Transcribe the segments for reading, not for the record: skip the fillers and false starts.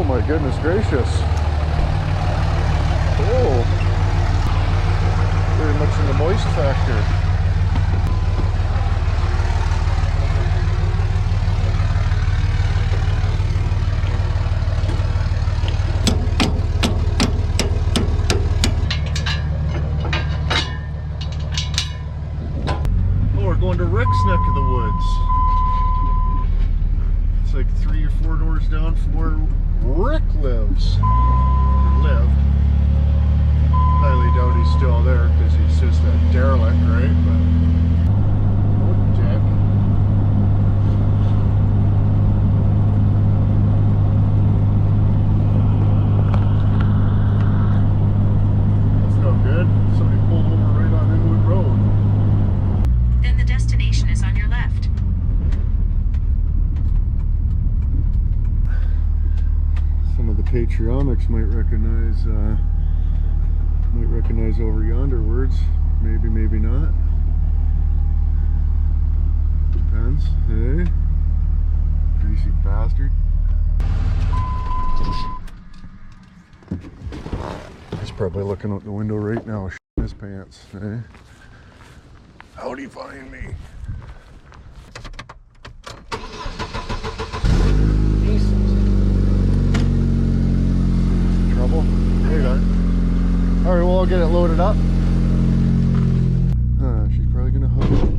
my goodness gracious. Oh, very much in the moist factor. Going to Rick's neck of the woods. It's like 3 or 4 doors down from where Rick lives. Or lived. Highly doubt he's still there because he's just a derelict, right? But oh, Jack. That's no good. Somebody pulled over right on Inwood Road. The destination is on your left. Some of the Patreonics might recognize over yonder words. Maybe, maybe not. Depends. Hey, greasy bastard. He's probably looking out the window right now, shitting his pants. Hey. How'd he find me? Decent. Trouble? There you go. Alright, well, I'll get it loaded up. She's probably gonna hook it.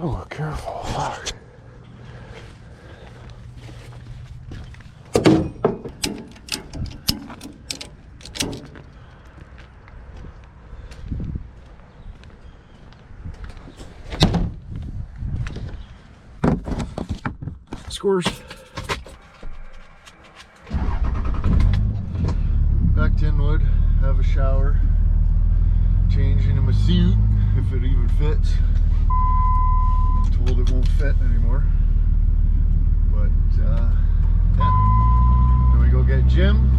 Oh, careful. Fuck. Scores. Back to Inwood, have a shower, change into my suit if it even fits. Told it won't fit anymore, but yeah. Then we go get Jim.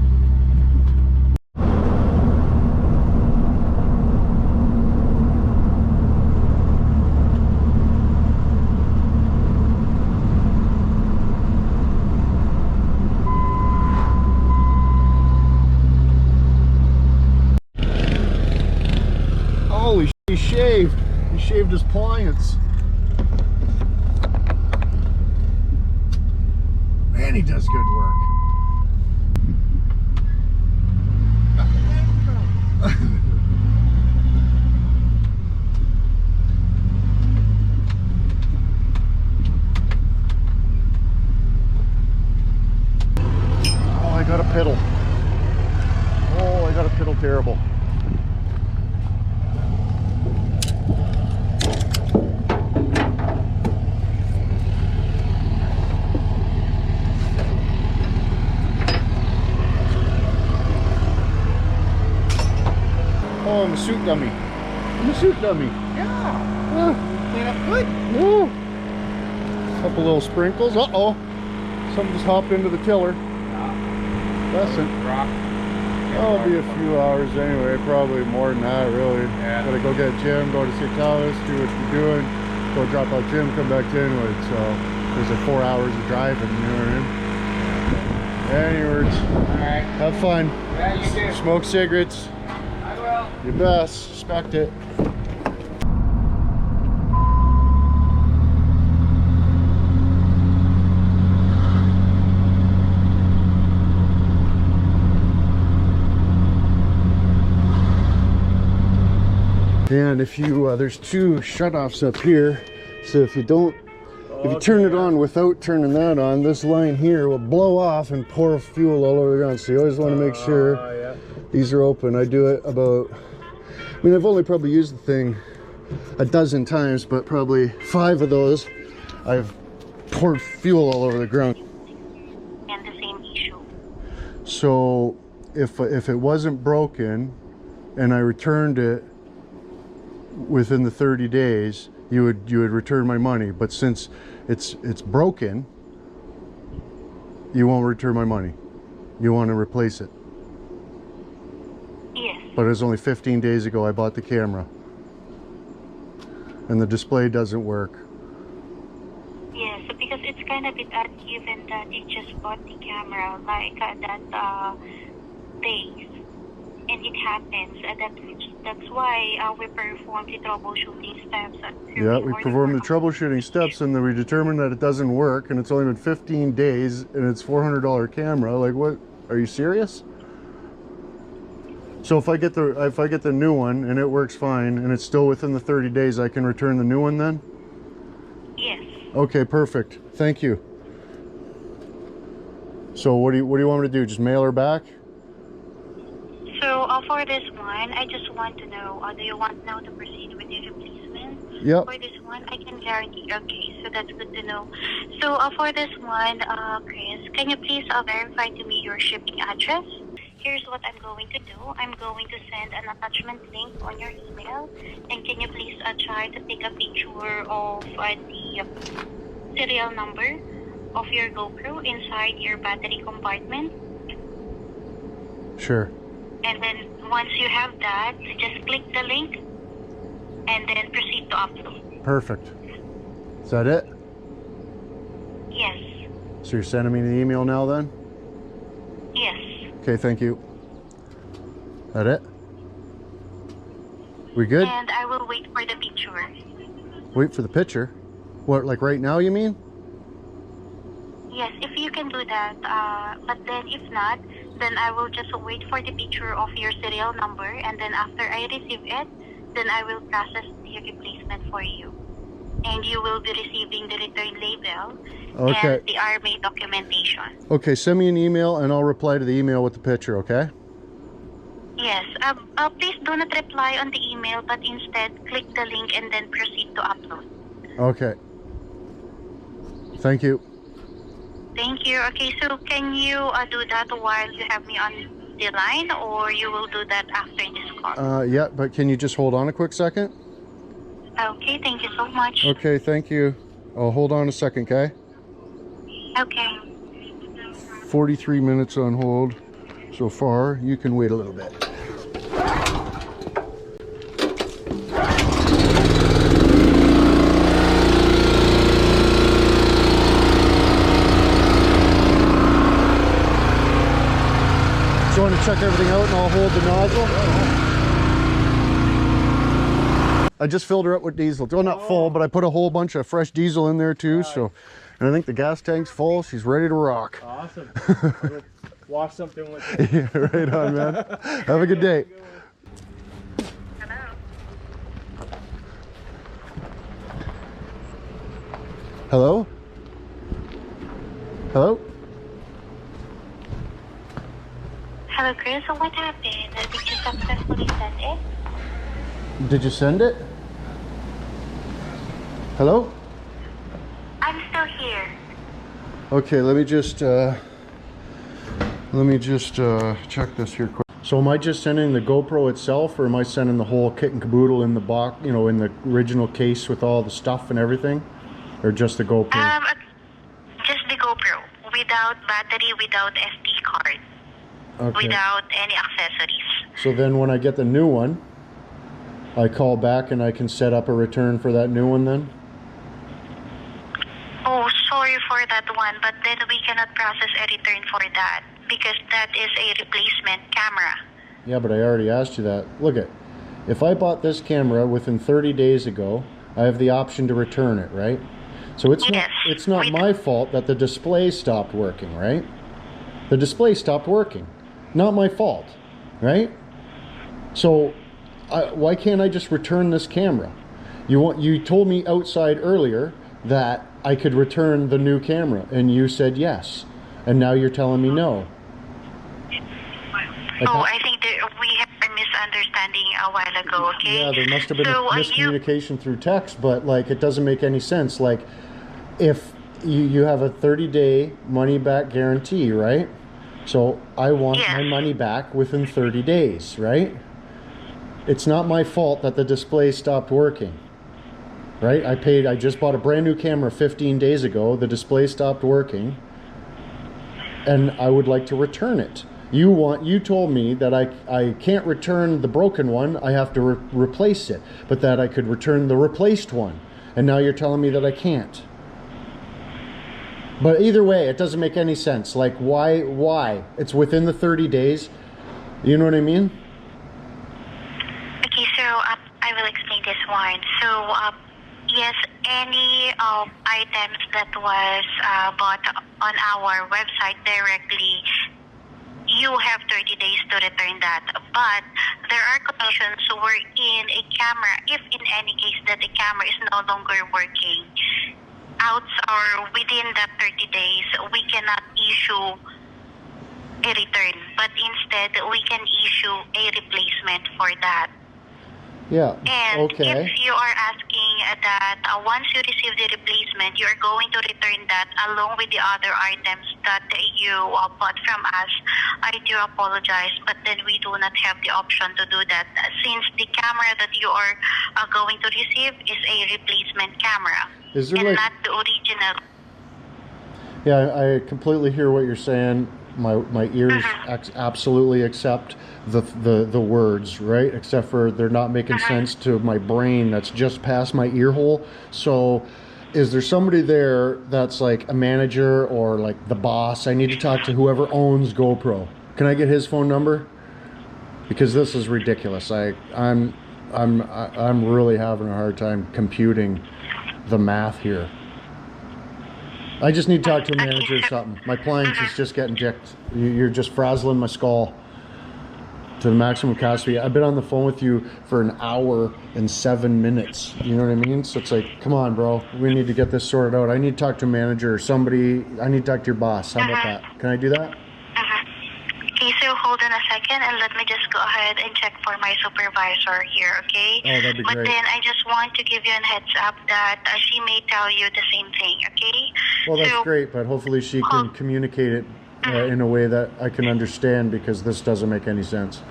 Holy shit, he shaved. He shaved his pliants. Man, he does good work. Oh, I got a piddle. Oh, I got a piddle terrible. Oh, I'm a suit dummy. I'm a suit dummy. Yeah. Clean up good. Yeah. Couple little sprinkles. Uh-oh. Something just hopped into the tiller. Doesn't. Rock. I'll be a few hours anyway. Probably more than that, really. Yeah. Gotta go get Jim, go to St. Thomas, do what you're doing. Go drop out Jim, come back to Inwood. So there's like 4 hours of driving, you know what I mean? Anyways. Alright. Have fun. Yeah, you too. Smoke cigarettes. I will. Your best. Respect it. And if you, there's 2 shutoffs up here, so if you don't, if you turn it on without turning that on, this line here will blow off and pour fuel all over the ground. So you always want to make sure these are open. I do it about, I mean, I've only probably used the thing a dozen times, but probably 5 of those I've poured fuel all over the ground. And the same issue. So if it wasn't broken and I returned it within the 30 days, you would return my money. But since it's broken, you won't return my money. You want to replace it. Yes. But it was only 15 days ago I bought the camera. And the display doesn't work. Yes, because it's kind of a bit odd given that you just bought the camera like that days. And it happens. That's why we perform the troubleshooting steps. Yeah, we performed the troubleshooting steps and then we determined that it doesn't work, and it's only been 15 days and it's $400 camera. Like, what? Are you serious? So if I get the new one and it works fine and it's still within the 30 days, I can return the new one then? Yes. Okay, perfect. Thank you. So what do you want me to do? Just mail her back? So for this one, I just want to know, do you want now to proceed with the replacement? Yep. For this one, I can guarantee. Okay, so that's good to know. So for this one, Chris, can you please verify to me your shipping address? Here's what I'm going to do. I'm going to send an attachment link on your email. And can you please try to take a picture of the serial number of your GoPro inside your battery compartment? Sure. And then once you have that, just click the link and then proceed to upload. Perfect. Is that it? Yes. So you're sending me the email now then? Yes. Okay, thank you. That it? We good? And I will wait for the picture. Wait for the picture? What, like right now you mean? Yes, if you can do that. But then if not, then I will just wait for the picture of your serial number, and then after I receive it, then I will process the replacement for you. And you will be receiving the return label and the RMA documentation. Okay, send me an email and I'll reply to the email with the picture, okay? Yes. Please do not reply on the email, but instead click the link and then proceed to upload. Okay. Thank you. Thank you. Okay, so can you do that while you have me on the line, or you will do that after this call? Yeah, but can you just hold on a quick second? Okay, thank you so much. Okay, thank you. I'll hold on a second, okay? Okay. 43 minutes on hold so far. You can wait a little bit. So you want to check everything out and I'll hold the nozzle? I just filled her up with diesel. Well, not full, but I put a whole bunch of fresh diesel in there too. So, and I think the gas tank's full. She's ready to rock. Awesome. Wash something with it. Yeah, right on, man. Have a good day. Hello? Hello? Hello, Chris. So what happened? Did you successfully send it? Did you send it? Hello? I'm still here. Okay, let me just check this here quick. So am I just sending the GoPro itself, or am I sending the whole kit and caboodle in the box, you know, in the original case with all the stuff and everything? Or just the GoPro? Just the GoPro, without battery, without SD card, without any accessories. So then when I get the new one, I call back and I can set up a return for that new one then? Oh, sorry for that one, but then we cannot process a return for that because that is a replacement camera. Yeah, but I already asked you that. Look it, if I bought this camera within 30 days ago, I have the option to return it, right? So it's not my fault that the display stopped working, right? The display stopped working. Not my fault, right? So why can't I just return this camera? You told me outside earlier that I could return the new camera, and you said yes, and now you're telling me no. I think that we had a misunderstanding a while ago, okay? Yeah, there must have been a miscommunication through text, but like it doesn't make any sense. Like if you have a 30-day money-back guarantee, right? So I want Yes. my money back within 30 days, right? It's not my fault that the display stopped working, right? I just bought a brand new camera 15 days ago. The display stopped working, and I would like to return it. You told me that I can't return the broken one. I have to replace it, but that I could return the replaced one. And now you're telling me that I can't. But either way, it doesn't make any sense. Like, why? It's within the 30 days. You know what I mean? Okay, so I will explain this one. So, yes, any items that was bought on our website directly, you have 30 days to return that. But there are conditions wherein a camera, if in any case that the camera is no longer working, out or within that 30 days, we cannot issue a return. But instead, we can issue a replacement for that. Yeah. And Okay. if you are asking that once you receive the replacement, you are going to return that along with the other items that you bought from us, I do apologize, but then we do not have the option to do that since the camera that you are going to receive is a replacement camera Is there and like? not the original. Yeah, I completely hear what you're saying. My ears absolutely accept the words, right? Except for they're not making sense to my brain that's just past my ear hole. So is there somebody there that's like a manager or like the boss? I need to talk to whoever owns GoPro. Can I get his phone number? Because this is ridiculous. I'm really having a hard time computing the math here. I just need to talk to a manager or something. My planks is just getting jicked. You're just frazzling my skull to the maximum capacity. I've been on the phone with you for an hour and 7 minutes. You know what I mean? So it's like, come on, bro. We need to get this sorted out. I need to talk to a manager or somebody. I need to talk to your boss. How about that? Can I do that? Okay, so hold on a second and let me just go ahead and check for my supervisor here, okay? Oh, that'd be But great. then I just want to give you a heads up that she may tell you the same thing, okay? Well, that's So, great, but hopefully she can communicate it in a way that I can understand, because this doesn't make any sense.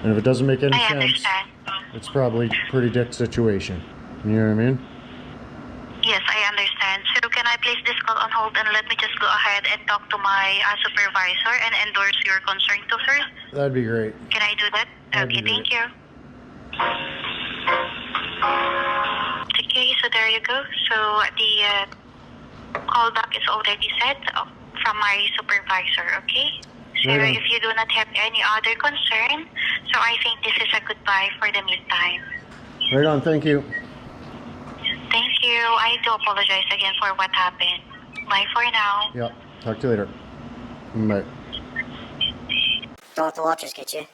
And if it doesn't make any I sense, understand. it's probably a pretty dick situation. You know what I mean? Yes, I understand. So can I place this call on hold and let me just go ahead and talk to my supervisor and endorse your concern to her? That'd be great. Can I do that? That'd Okay, be thank you. Okay, so there you go. So the callback is already set from my supervisor, okay? So Right on. if you do not have any other concern, so I think this is a goodbye for the meantime. Right on, thank you. Thank you. I do apologize again for what happened. Bye for now. Yep, talk to you later. Bye. Don't let the watchers get you.